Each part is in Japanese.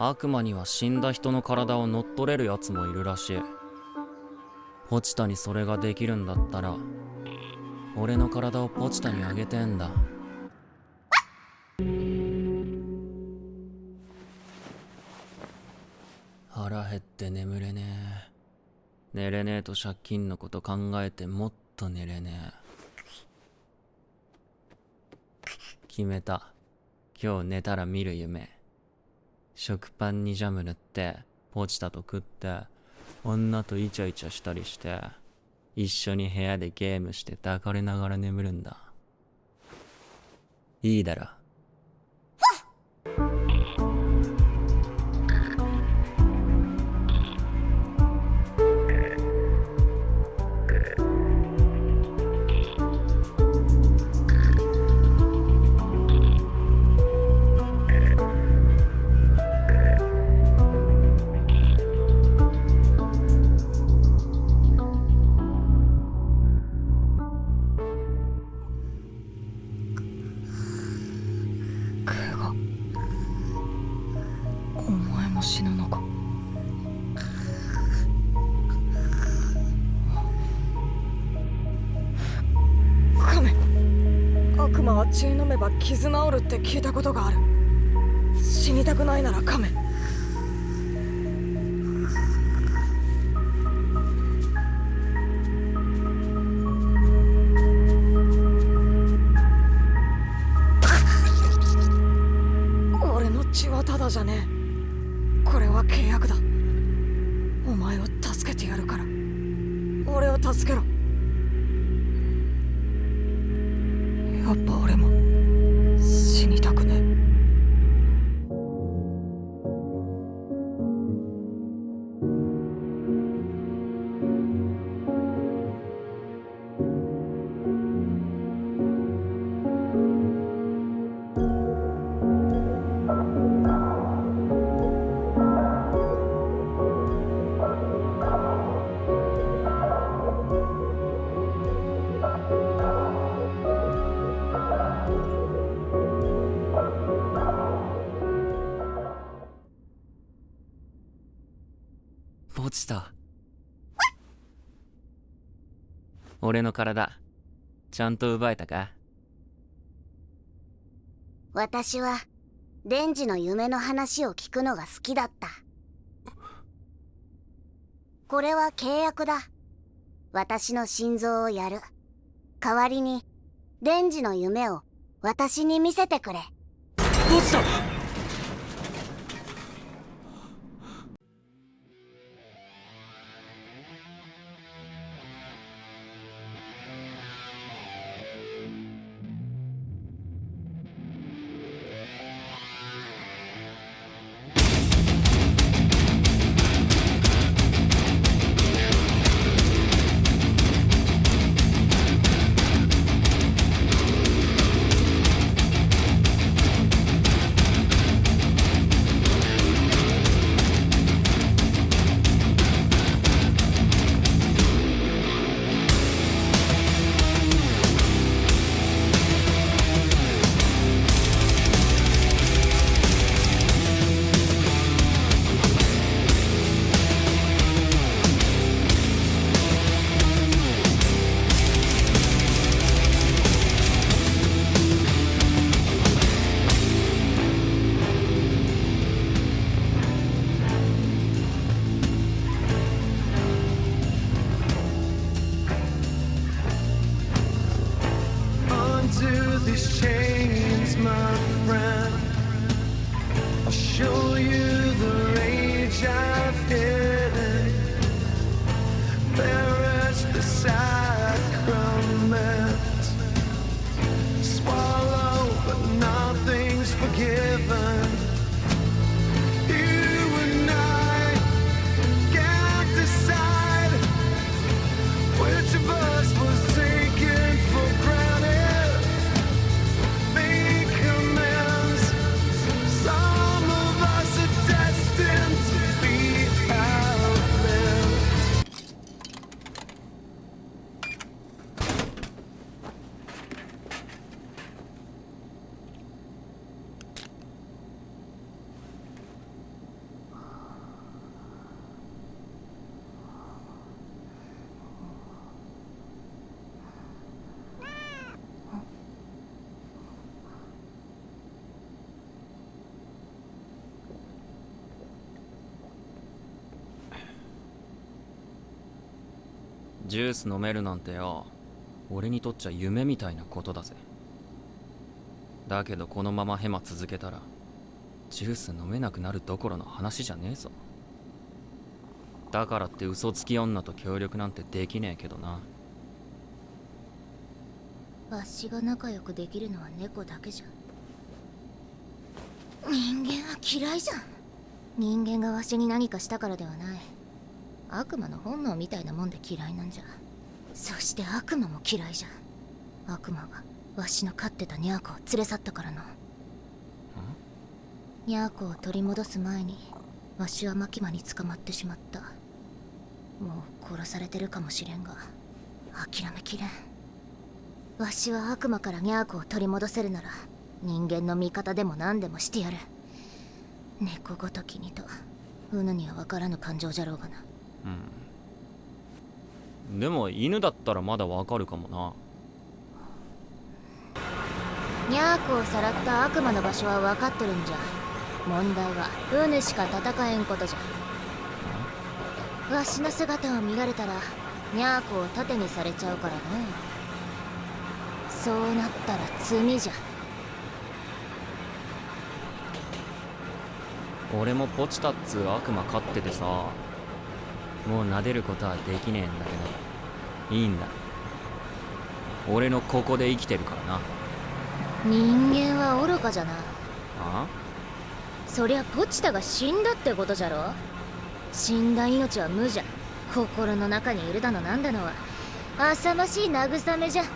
悪魔には死んだ人の体を乗っ取れるやつもいるらしい。ポチタにそれができるんだったら俺の体をポチタにあげてんだ。腹減って眠れねえ。寝れねえと借金のこと考えてもっと寝れねえ。決めた。今日寝たら見る夢。食パンにジャム塗ってポチタと食って女とイチャイチャしたりして一緒に部屋でゲームして抱かれながら眠るんだ。いいだろ。死ぬのか。カメ、悪魔は血飲めば傷治るって聞いたことがある。死にたくないならカメ。俺の血はただじゃねえ。これは契約だ。お前を助けてやるから俺を助けろ。やっぱ俺も死にたくねえ。ポチタ。俺の体ちゃんと奪えたか？私はデンジの夢の話を聞くのが好きだった。これは契約だ。私の心臓をやる。代わりにデンジの夢を私に見せてくれ。ポチタ。These chains, my friend, I'll show you the rage I've hidden. Perish the sacrament. Swallow, but nothing's forgiven. You and I can't decide which of us was taken for granted. ジュース飲めるなんてよ、俺にとっちゃ夢みたいなことだぜ。だけどこのままヘマ続けたらジュース飲めなくなるどころの話じゃねえぞ。だからって嘘つき女と協力なんてできねえけどな。わしが仲良くできるのは猫だけじゃ。人間は嫌いじゃん。人間がわしに何かしたからではない。悪魔の本能みたいなもんで嫌いなんじゃ。そして悪魔も嫌いじゃ。悪魔がわしの飼ってたニャーコを連れ去ったからの。ニャーコを取り戻す前にわしはマキマに捕まってしまった。もう殺されてるかもしれんが諦めきれん。わしは悪魔からニャーコを取り戻せるなら人間の味方でも何でもしてやる。猫ごときにとうぬには分からぬ感情じゃろうがな。でも犬だったらまだわかるかもな。ニャーコをさらった悪魔の場所は分かっとるんじゃ。問題はうぬしか戦えんことじゃ。わしの姿を見られたらニャーコを盾にされちゃうからね。そうなったら罪じゃ。俺もポチタっつう悪魔飼っててさ、もう撫でることはできねえんだけどいいんだ。俺のここで生きてるからな。人間は愚かじゃな。あ？そりゃポチタが死んだってことじゃろ。死んだ命は無じゃ。心の中にいるだのなんだのは浅ましい慰めじゃ。へ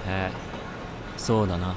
え、そうだな。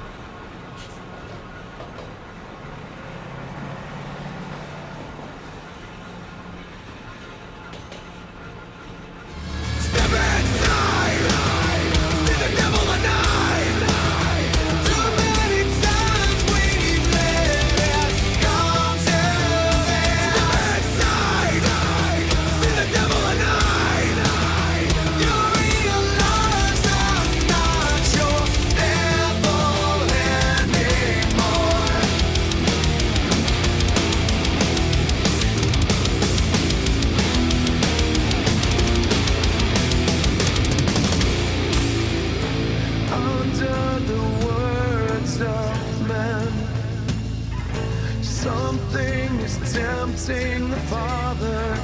Something is tempting the Father.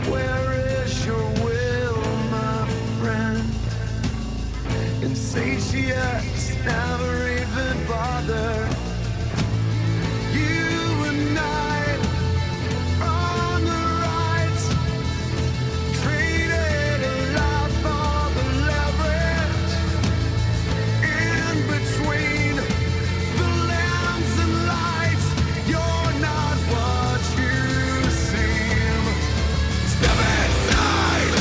Where is your will, my friend? Insatiates never even bother. You and I are on the right. Traded a lot for the leverage. In between the lambs and lights, you're not what you seem. Step inside,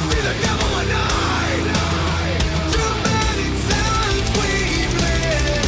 see the devil at night. Too many times we've lived.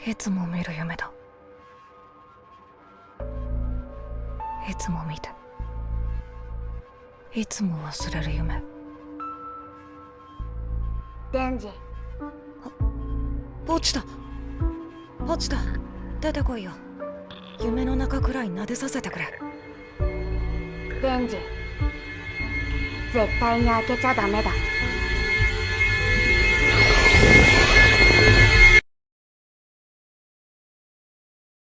いつも見る夢だ。いつも見て、いつも忘れる夢。デンジ、ポチだ、ポチだ、出てこいよ。夢の中くらい撫でさせてくれ。デンジ、絶対に開けちゃダメだ。